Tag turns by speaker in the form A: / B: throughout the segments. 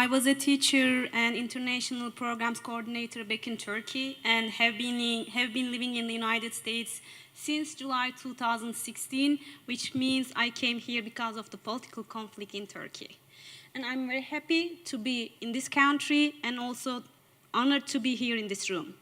A: I was a teacher and international programs coordinator back in Turkey and have been living in the United States since July 2016, which means I came here because of the political conflict in Turkey. And I'm very happy to be in this country and also honored to be here in this room.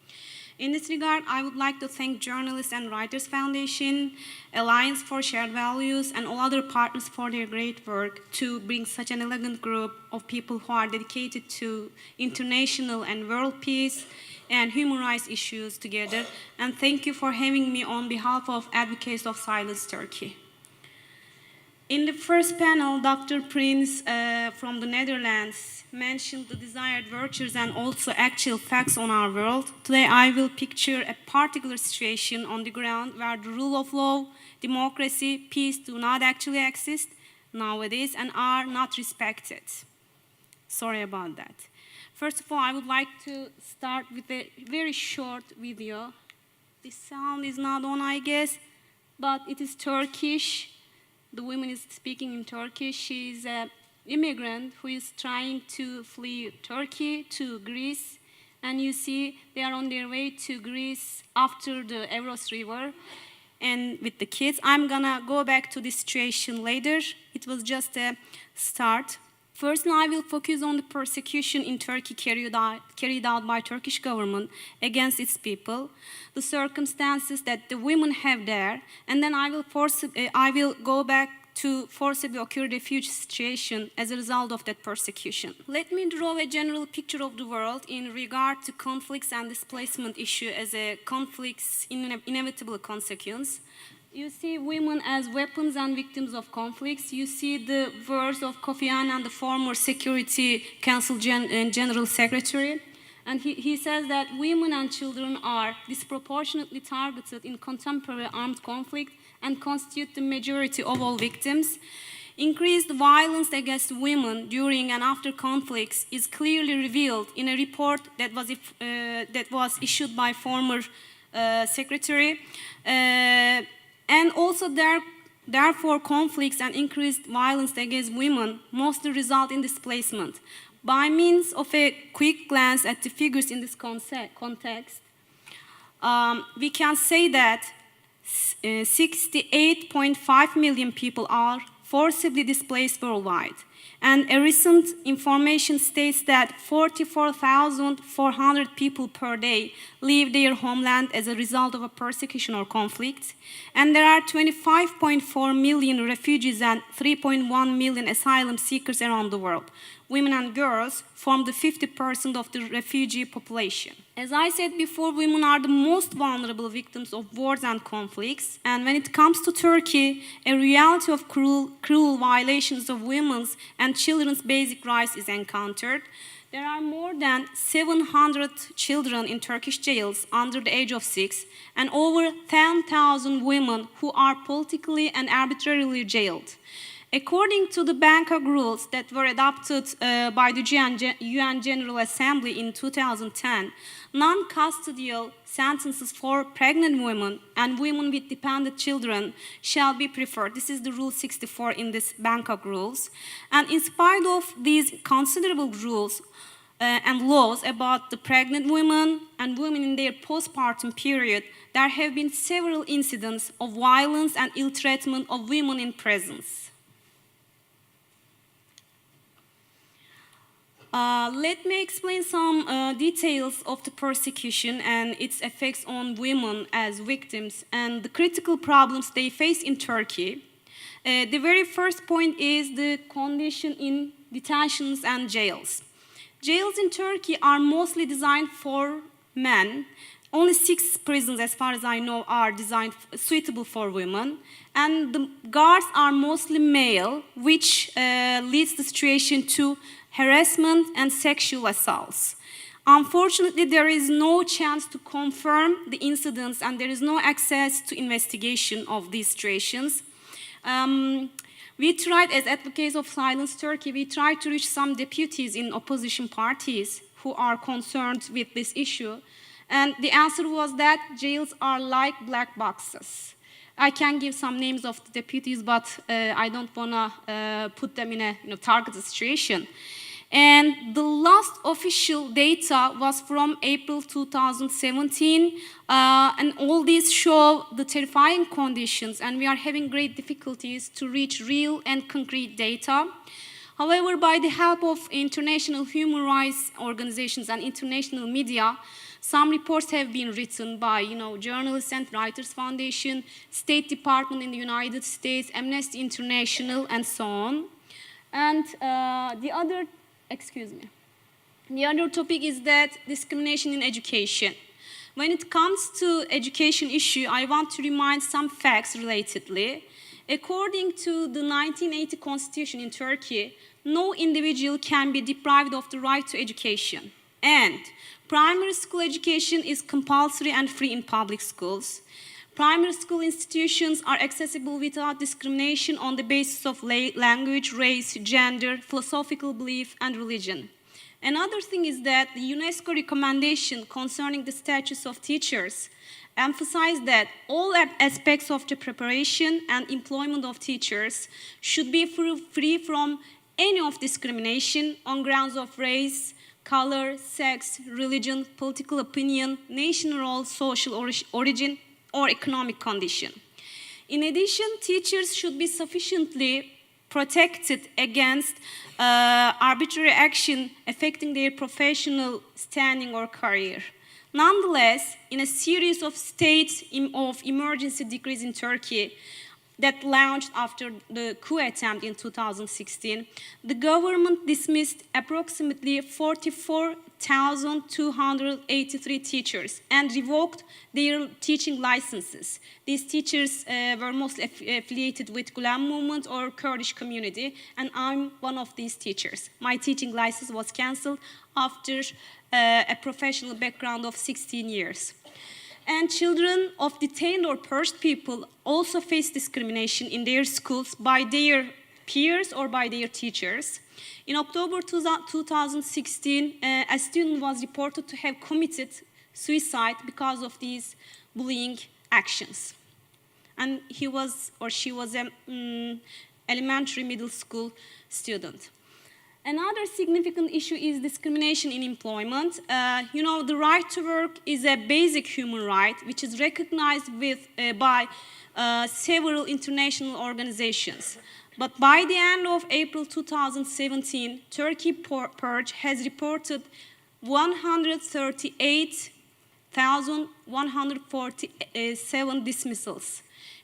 A: In this regard, I would like to thank Journalists and Writers Foundation, Alliance for Shared Values, and all other partners for their great work to bring such an elegant group of people who are dedicated to international and world peace and human rights issues together. And thank you for having me on behalf of Advocates of Silence Turkey. In the first panel, Dr. Prince from the Netherlands mentioned the desired virtues and also actual facts on our world. Today I will picture a particular situation on the ground where the rule of law, democracy, peace do not actually exist nowadays and are not respected. Sorry about that. First of all, I would like to start with a very short video. The sound is not on, I guess, but it is Turkish. The woman is speaking in Turkish. She's an immigrant who is trying to flee Turkey to Greece. And you see they are on their way to Greece after the Evros River and with the kids. I'm gonna go back to this situation later. It was just a start. First, now I will focus on the persecution in Turkey carried out by Turkish government against its people, the circumstances that the women have there, and then I will go back to forcibly occurred refugee situation as a result of that persecution. Let me draw a general picture of the world in regard to conflicts and displacement issue as a conflict's inevitable consequence. You see women as weapons and victims of conflicts. You see the words of Kofi Annan, the former Security Council General Secretary. And he says that women and children are disproportionately targeted in contemporary armed conflict and constitute the majority of all victims. Increased violence against women during and after conflicts is clearly revealed in a report that was issued by former Secretary. And also therefore conflicts and increased violence against women mostly result in displacement. By means of a quick glance at the figures in this context, we can say that 68.5 million people are forcibly displaced worldwide. And a recent information states that 44,400 people per day leave their homeland as a result of a persecution or conflict. And there are 25.4 million refugees and 3.1 million asylum seekers around the world. Women and girls form the 50% of the refugee population. As I said before, women are the most vulnerable victims of wars and conflicts. And when it comes to Turkey, a reality of cruel violations of women's and children's basic rights is encountered. There are more than 700 children in Turkish jails under the age of 6 and over 10,000 women who are politically and arbitrarily jailed. According to the Bangkok rules that were adopted by the UN General Assembly in 2010, non-custodial sentences for pregnant women and women with dependent children shall be preferred. This is the Rule 64 in this Bangkok rules. And in spite of these considerable rules and laws about the pregnant women and women in their postpartum period, there have been several incidents of violence and ill treatment of women in prisons. Let me explain some details of the persecution and its effects on women as victims and the critical problems they face in Turkey. The very first point is the condition in detentions and jails. Jails in Turkey are mostly designed for men. Only 6 prisons, as far as I know, are designed suitable for women. And the guards are mostly male, which leads the situation to harassment and sexual assaults. Unfortunately, there is no chance to confirm the incidents and there is no access to investigation of these situations. We tried, as Advocates of Silence Turkey, we tried to reach some deputies in opposition parties who are concerned with this issue. And the answer was that jails are like black boxes. I can give some names of the deputies, but I don't want to put them in a targeted situation. And the last official data was from April 2017, and all these show the terrifying conditions, and we are having great difficulties to reach real and concrete data. However, by the help of international human rights organizations and international media, some reports have been written by, Journalists and Writers Foundation, State Department in the United States, Amnesty International, and so on. And the other topic is that discrimination in education. When it comes to education issue, I want to remind some facts relatedly. According to the 1980 Constitution in Turkey, no individual can be deprived of the right to education. And primary school education is compulsory and free in public schools. Primary school institutions are accessible without discrimination on the basis of language, race, gender, philosophical belief, and religion. Another thing is that the UNESCO recommendation concerning the status of teachers emphasize that all aspects of the preparation and employment of teachers should be free from any of discrimination on grounds of race, color, sex, religion, political opinion, national role, social origin, or economic condition. In addition, teachers should be sufficiently protected against arbitrary action affecting their professional standing or career. Nonetheless, in a series of states of emergency decrees in Turkey that launched after the coup attempt in 2016, the government dismissed approximately 44,283 teachers and revoked their teaching licenses. These teachers were mostly affiliated with Gulen movement or Kurdish community, and I'm one of these teachers. My teaching license was cancelled after a professional background of 16 years. And children of detained or purged people also face discrimination in their schools by their peers or by their teachers. In October 2016, a student was reported to have committed suicide because of these bullying actions. And he was or she was an elementary middle school student. Another significant issue is discrimination in employment. The right to work is a basic human right, which is recognized by several international organizations. But by the end of April 2017, Turkey Purge has reported 138,147 dismissals.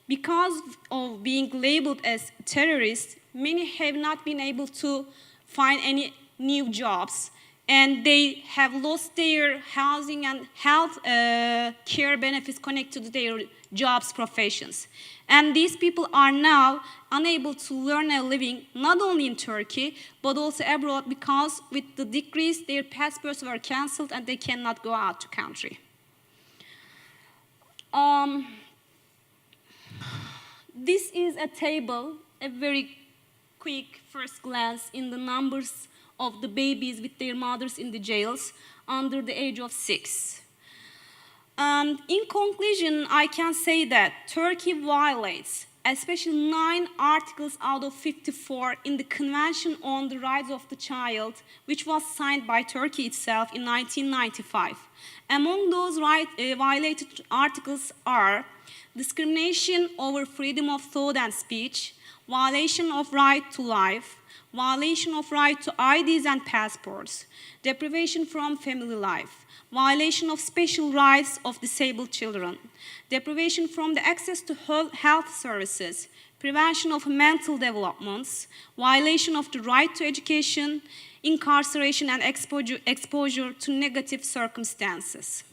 A: Because of being labeled as terrorists, many have not been able to find any new jobs, and they have lost their housing and health care benefits connected to their jobs, professions. And these people are now unable to earn a living, not only in Turkey, but also abroad, because with the decrease, their passports were cancelled and they cannot go out to country. This is a table, a very quick first glance in the numbers of the babies with their mothers in the jails under the age of 6. In conclusion, I can say that Turkey violates especially 9 articles out of 54 in the Convention on the Rights of the Child, which was signed by Turkey itself in 1995. Among those violated articles are discrimination over freedom of thought and speech, violation of right to life, violation of right to IDs and passports, deprivation from family life, violation of special rights of disabled children, deprivation from the access to health services, prevention of mental developments, violation of the right to education, incarceration and exposure to negative circumstances.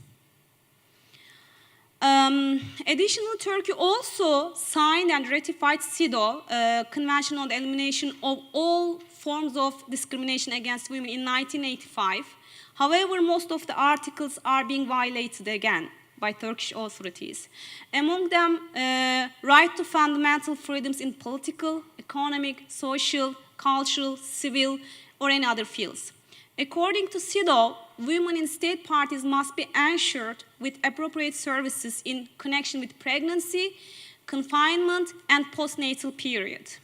A: Additionally, Turkey also signed and ratified CEDAW, Convention on the Elimination of All Forms of Discrimination Against Women in 1985. However, most of the articles are being violated again by Turkish authorities. Among them, right to fundamental freedoms in political, economic, social, cultural, civil, or any other fields. According to CEDAW, women in state parties must be ensured with appropriate services in connection with pregnancy, confinement, and postnatal period.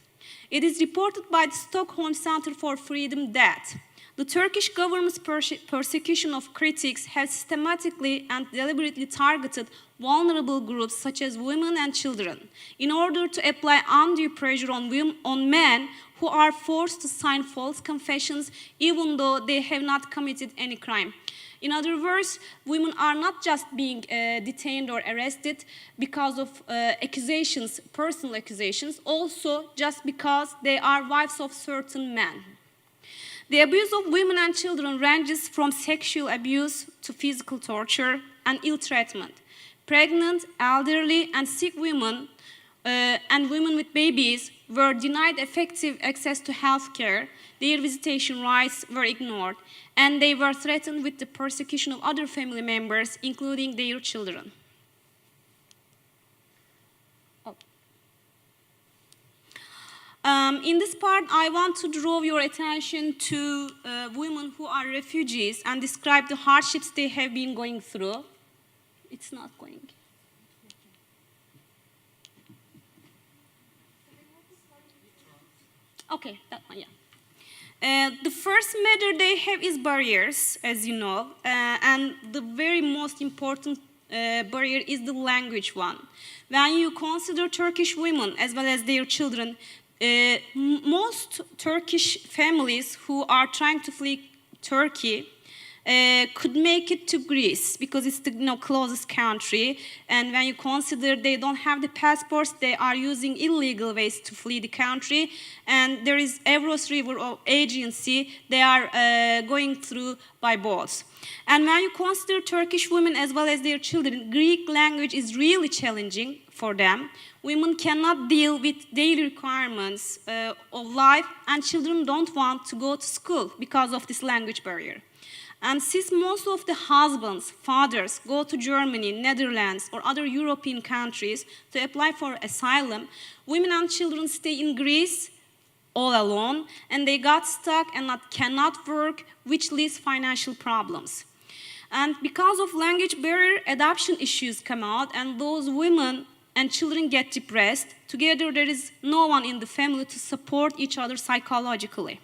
A: It is reported by the Stockholm Center for Freedom that The Turkish government's persecution of critics has systematically and deliberately targeted vulnerable groups such as women and children in order to apply undue pressure on men who are forced to sign false confessions even though they have not committed any crime. In other words, women are not just being detained or arrested because of accusations, personal accusations, also just because they are wives of certain men. The abuse of women and children ranges from sexual abuse to physical torture and ill treatment. Pregnant, elderly, and sick women and women with babies were denied effective access to health care, their visitation rights were ignored, and they were threatened with the persecution of other family members, including their children. In this part, I want to draw your attention to women who are refugees and describe the hardships they have been going through. It's not going. Okay, that one, yeah. The first matter they have is barriers, as you know, and the very most important barrier is the language one. When you consider Turkish women as well as their children, most Turkish families who are trying to flee Turkey could make it to Greece because it's the closest country, and when you consider they don't have the passports, they are using illegal ways to flee the country, and there is Evros River agency they are going through by boats. And when you consider Turkish women as well as their children, Greek language is really challenging for them. Women cannot deal with daily requirements of life, and children don't want to go to school because of this language barrier. And since most of the husbands, fathers, go to Germany, Netherlands, or other European countries to apply for asylum, women and children stay in Greece all alone, and they got stuck and cannot work, which leads financial problems. And because of language barrier, adoption issues come out, and those women and children get depressed. Together, there is no one in the family to support each other psychologically.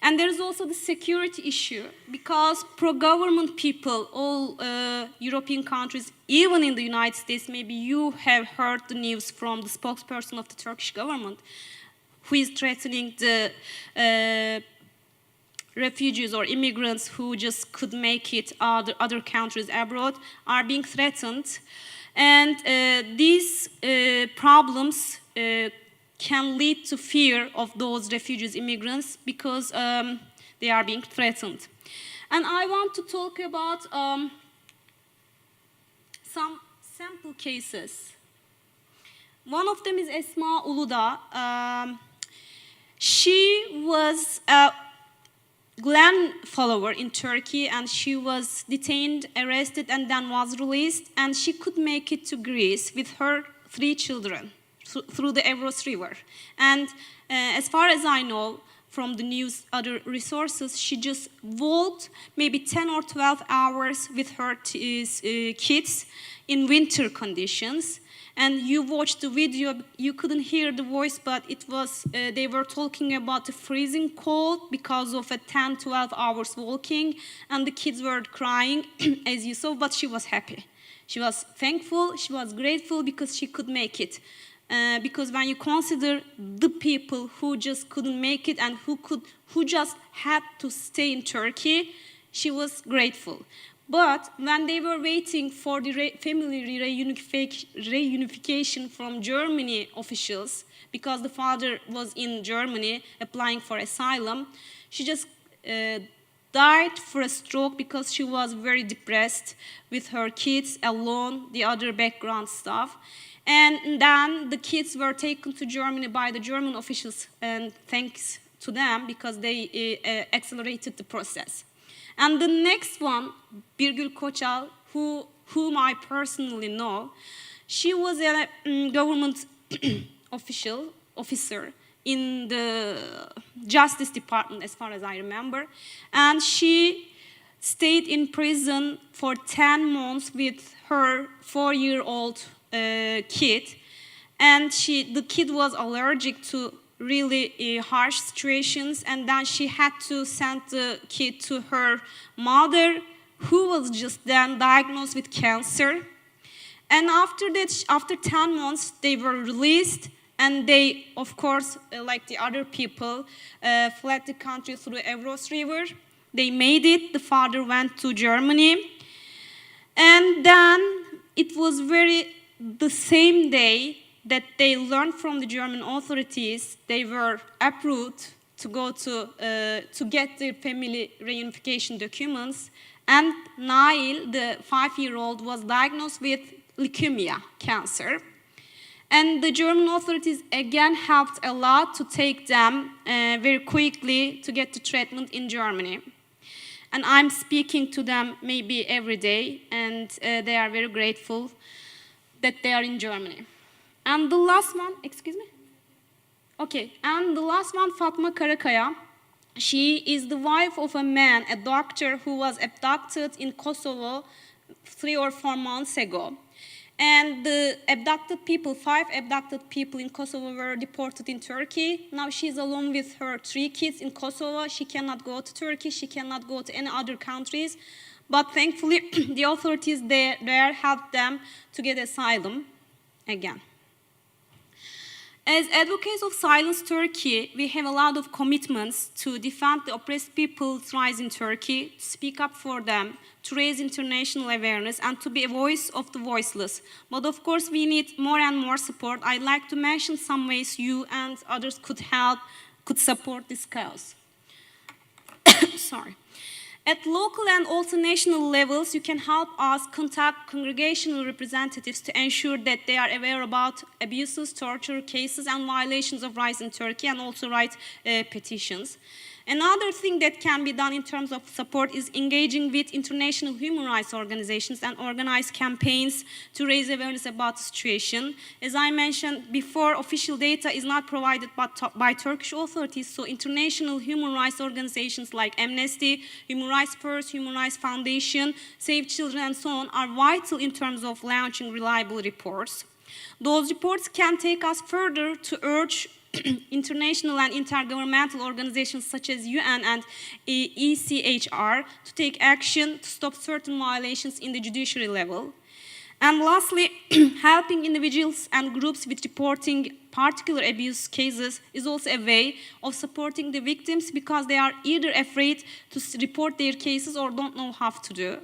A: And there is also the security issue, because pro-government people, all European countries, even in the United States, maybe you have heard the news from the spokesperson of the Turkish government, who is threatening the refugees or immigrants who just could make it other countries abroad, are being threatened. And these problems can lead to fear of those refugees, immigrants, because they are being threatened. And I want to talk about some sample cases. One of them is Esma Uludağ. She was a Glen follower in Turkey, and she was detained, arrested, and then was released, and she could make it to Greece with her 3 children through the Evros River. And as far as I know from the news, other resources, she just walked maybe 10 or 12 hours with her kids in winter conditions. And you watched the video, you couldn't hear the voice, but it was, they were talking about the freezing cold because of a 10, 12 hours walking, and the kids were crying, as you saw, but she was happy. She was thankful, she was grateful because she could make it. Because when you consider the people who just couldn't make it and who just had to stay in Turkey, she was grateful. But when they were waiting for the family reunification from Germany officials, because the father was in Germany applying for asylum, she just died for a stroke because she was very depressed with her kids alone, the other background stuff. And then the kids were taken to Germany by the German officials, and thanks to them because they accelerated the process. And the next one, Birgül Koçal, whom I personally know, she was a government officer in the Justice Department, as far as I remember, and she stayed in prison for 10 months with her 4-year-old kid, and the kid was allergic to really harsh situations, and then she had to send the kid to her mother, who was just then diagnosed with cancer. And after that, after 10 months, they were released, and they, of course, like the other people, fled the country through Evros River. They made it. The father went to Germany. And then it was the same day that they learned from the German authorities, they were approved to go to get their family reunification documents. And Nail, the 5-year-old, was diagnosed with leukemia, cancer. And the German authorities again helped a lot to take them very quickly to get the treatment in Germany. And I'm speaking to them maybe every day, and they are very grateful that they are in Germany. And the last one, excuse me? Okay, and the last one, Fatma Karakaya. She is the wife of a man, a doctor, who was abducted in Kosovo 3 or 4 months ago. And the abducted people, 5 abducted people in Kosovo, were deported in Turkey. Now she's alone with her 3 kids in Kosovo. She cannot go to Turkey. She cannot go to any other countries. But thankfully, the authorities there helped them to get asylum again. As advocates of Silence Turkey, we have a lot of commitments to defend the oppressed people's rights in Turkey, to speak up for them, to raise international awareness, and to be a voice of the voiceless. But of course, we need more and more support. I'd like to mention some ways you and others could help, could support this cause. Sorry. At local and also national levels, you can help us contact congregational representatives to ensure that they are aware about abuses, torture cases, and violations of rights in Turkey, and also write petitions. Another thing that can be done in terms of support is engaging with international human rights organizations and organize campaigns to raise awareness about the situation. As I mentioned before, official data is not provided by Turkish authorities, so international human rights organizations like Amnesty, Human Rights First, Human Rights Foundation, Save Children, and so on are vital in terms of launching reliable reports. Those reports can take us further to urge international and intergovernmental organizations such as UN and ECHR to take action to stop certain violations in the judiciary level. And lastly, helping individuals and groups with reporting particular abuse cases is also a way of supporting the victims, because they are either afraid to report their cases or don't know how to do.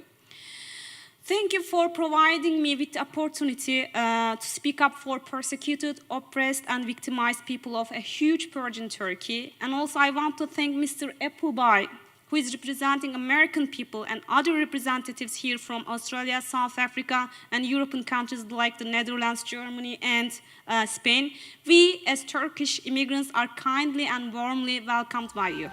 A: Thank you for providing me with the opportunity to speak up for persecuted, oppressed, and victimized people of a huge purge in Turkey. And also I want to thank Mr. Epubay, who is representing American people, and other representatives here from Australia, South Africa, and European countries like the Netherlands, Germany, and Spain. We, as Turkish immigrants, are kindly and warmly welcomed by you.